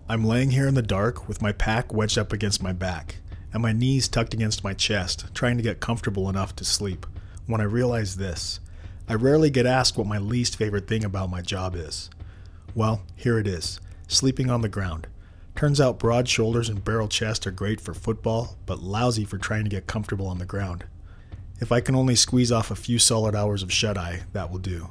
I'm laying here in the dark with my pack wedged up against my back and my knees tucked against my chest, trying to get comfortable enough to sleep, when I realize this. I rarely get asked what my least favorite thing about my job is. Well, here it is, sleeping on the ground. Turns out broad shoulders and barrel chest are great for football, but lousy for trying to get comfortable on the ground. If I can only squeeze off a few solid hours of shut-eye, that will do.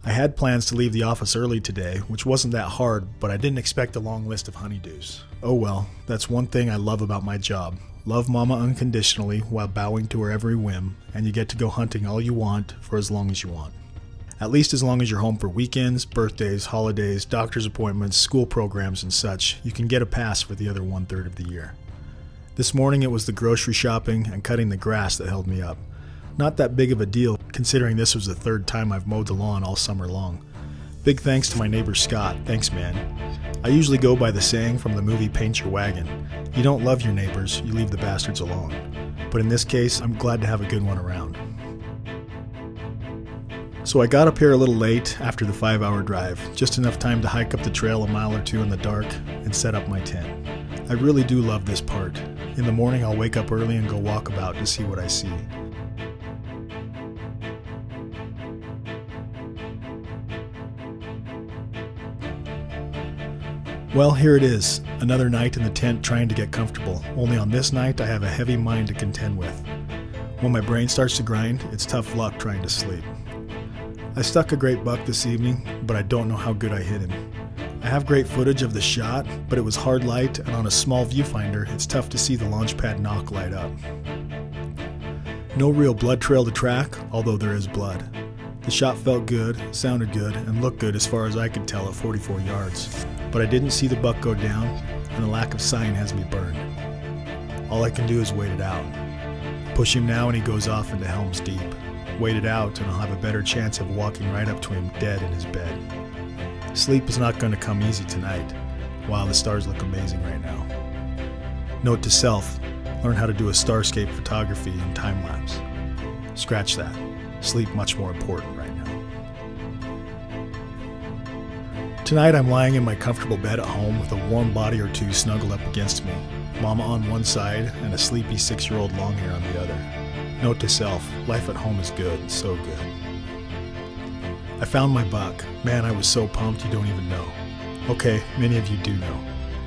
I had plans to leave the office early today, which wasn't that hard, but I didn't expect a long list of honeydews. Oh well, that's one thing I love about my job. Love Mama unconditionally while bowing to her every whim, and you get to go hunting all you want for as long as you want. At least as long as you're home for weekends, birthdays, holidays, doctor's appointments, school programs, and such, you can get a pass for the other 1/3 of the year. This morning it was the grocery shopping and cutting the grass that held me up. Not that big of a deal, considering this was the 3rd time I've mowed the lawn all summer long. Big thanks to my neighbor Scott, thanks man. I usually go by the saying from the movie Paint Your Wagon. You don't love your neighbors, you leave the bastards alone. But in this case, I'm glad to have a good one around. So I got up here a little late after the 5-hour drive, just enough time to hike up the trail a mile or two in the dark and set up my tent. I really do love this part. In the morning I'll wake up early and go walk about to see what I see. Well, here it is, another night in the tent trying to get comfortable, only on this night I have a heavy mind to contend with. When my brain starts to grind, it's tough luck trying to sleep. I stuck a great buck this evening, but I don't know how good I hit him. I have great footage of the shot, but it was hard light, and on a small viewfinder, it's tough to see the launch pad knock light up. No real blood trail to track, although there is blood. The shot felt good, sounded good, and looked good as far as I could tell at 44 yards. But I didn't see the buck go down, and the lack of sign has me burned. All I can do is wait it out. Push him now and he goes off into Helm's Deep. Wait it out and I'll have a better chance of walking right up to him dead in his bed. Sleep is not going to come easy tonight. Wow, the stars look amazing right now. Note to self, learn how to do a starscape photography in time-lapse. Scratch that. Sleep much more important right now. Tonight I'm lying in my comfortable bed at home with a warm body or two snuggled up against me, Mama on one side and a sleepy 6-year-old longhair on the other. Note to self, life at home is good, so good. I found my buck. Man, I was so pumped you don't even know. Okay, many of you do know.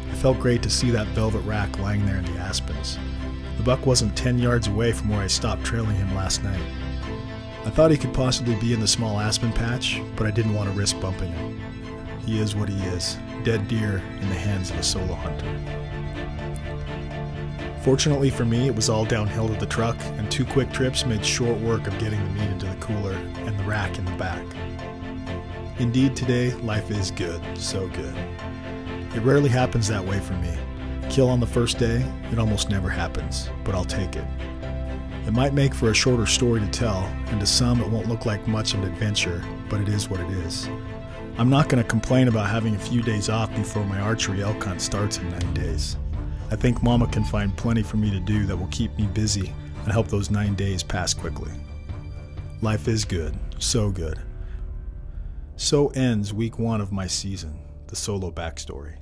It felt great to see that velvet rack lying there in the aspens. The buck wasn't 10 yards away from where I stopped trailing him last night. I thought he could possibly be in the small aspen patch, but I didn't want to risk bumping him. He is what he is, dead deer in the hands of a solo hunter. Fortunately for me, it was all downhill to the truck, and 2 quick trips made short work of getting the meat into the cooler and the rack in the back. Indeed, today, life is good, so good. It rarely happens that way for me. Kill on the first day, it almost never happens, but I'll take it. It might make for a shorter story to tell, and to some it won't look like much of an adventure, but it is what it is. I'm not going to complain about having a few days off before my archery elk hunt starts in 9 days. I think Mama can find plenty for me to do that will keep me busy and help those 9 days pass quickly. Life is good, so good. So ends week 1 of my season, the solo backstory.